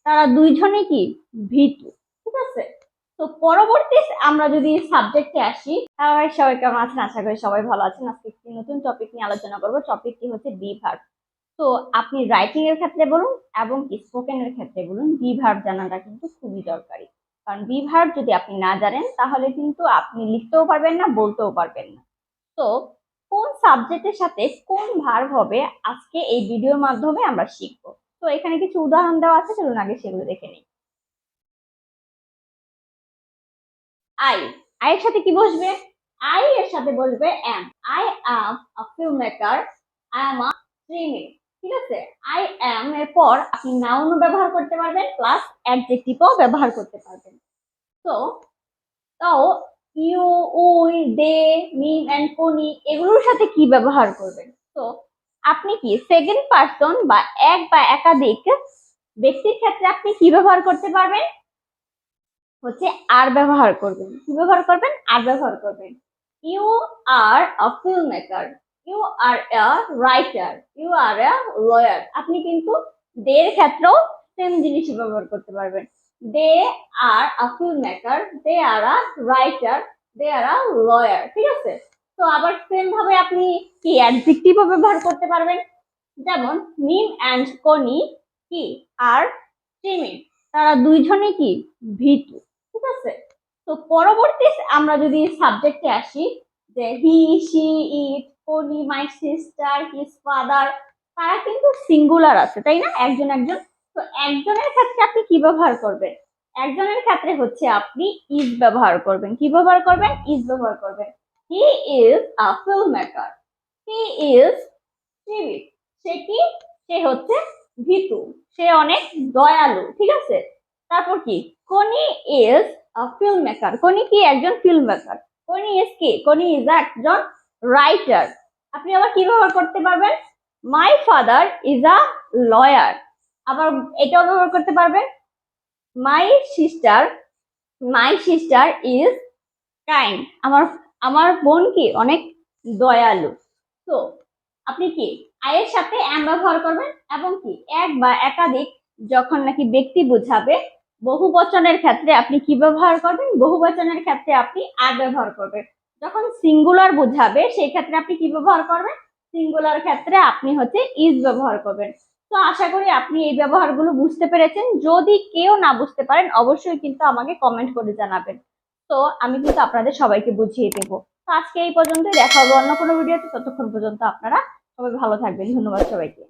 তারা দুইজনে কি ভীতু। ঠিক আছে, তো পরবর্তী আমরা যদি সাবজেক্টে আসি, তাহলে সবাই কেমন আছেন? আশা করি সবাই ভালো আছেন। আজকে একটি নতুন টপিক নিয়ে আলোচনা করবো। টপিকটি হচ্ছে বি ভার্ব। তো আপনি রাইটিং এর ক্ষেত্রে বলুন এবং স্পোকেন এর ক্ষেত্রে বলুন, বি ভার্ব জানাটা কিন্তু খুবই দরকারি। কারণ বি ভার্ব যদি আপনি না জানেন তাহলে কিন্তু আপনি লিখতেও পারবেন না, বলতেও পারবেন না। তো কোন সাবজেক্টের সাথে কোন ভার্ব হবে আজকে এই ভিডিওর মাধ্যমে আমরা শিখবো। তো এখানে কিছু উদাহরণ দেওয়া আছে, চলুন আগে সেগুলো দেখে নিই। আই, এর সাথে কি বসবে? আই এর সাথে বসবে M. I am a film maker, I am a training. ঠিক আছে, আই অ্যাম এর পর আপনি নাউনও ব্যবহার করতে পারবেন, প্লাস অ্যাডজেক্টিভও ব্যবহার করতে পারবেন। তো তাও ইউ, উই, দে, মিম এন্ড কোনি এগুলোর সাথে কি ব্যবহার করবেন? তো আপনি কি সেকেন্ড পারসন বা এক বা একাধিক ব্যক্তির ক্ষেত্রে আপনি কি ব্যবহার করতে পারবেন? হচ্ছে আর ব্যবহার করবেন। কি ব্যবহার করবেন? আর ব্যবহার করবেন। You are a film maker, you are a writer, you are a lawyer. আপনি কিন্তু দের ক্ষেত্রেও সেম জিনিস ব্যবহার করতে পারবেন। They are a film maker, they are a writer, they are a lawyer. ঠিক আছে, তো আবার সেম ভাবে আপনি কি অ্যাডজেক্টিভও ব্যবহার করতে পারবেন। যেমন মিম অ্যান্ড কনি কি আর স্ট্রিমিং, তারা দুইজনে কি ভীতু। ঠিক আছে, তো পরবর্তী আমরা যদি সাবজেক্টে আসি, যে he, she, it, Connie, my sister, his father, তারা কিন্তু সিঙ্গুলার আছে, তাই না? একজন একজন। তো একজনের ক্ষেত্রে আপনি কি ব্যবহার করবেন? একজনের ক্ষেত্রে হচ্ছে আপনি ইজ ব্যবহার করবেন। কি ব্যবহার করবেন? ইজ ব্যবহার করবেন। He is a film maker, he is civic. সে কি? সে হচ্ছে ভীতু, সে অনেক দয়ালু। ঠিক আছে, তারপর কি? কনি ইজ আ ফিল্ম মেকার, কনি কি? একজন ফিল্ম মেকার। কনি ইজ কি? কনি ইজ একজন রাইটার। আপনি আবার কি ব্যবহার করতে পারবেন? My father is a lawyer. আবার এটাও ব্যবহার করতে পারবেন। My sister, my sister is kind. আমার আমার বোন কি? অনেক দয়ালু। তো আপনি কি আয়ের সাথে এম ব্যবহার করবেন, এবং কি এক বা একাধিক যখন নাকি ব্যক্তি বোঝাবে, বহু বচনের ক্ষেত্রে আপনি কি ব্যবহার করবেন? বহু বচনের ক্ষেত্রে আপনি আর ব্যবহার করবেন। যখন সিঙ্গুলার বোঝাবে সেই ক্ষেত্রে আপনি কি ব্যবহার করবেন? সিঙ্গুলার ক্ষেত্রে আপনি হচ্ছে ইজ ব্যবহার করবেন। তো আশা করি আপনি এই ব্যবহারগুলো বুঝতে পেরেছেন। যদি কেউ না বুঝতে পারেন অবশ্যই কিন্তু আমাকে কমেন্ট করে জানাবেন। তো আমি কিন্তু আপনাদের সবাইকে বুঝিয়ে দেবো। তো আজকে এই পর্যন্তই, দেখা হবে অন্য কোনো ভিডিওতে। ততক্ষণ পর্যন্ত আপনারা সবাই ভালো থাকবেন। ধন্যবাদ সবাইকে।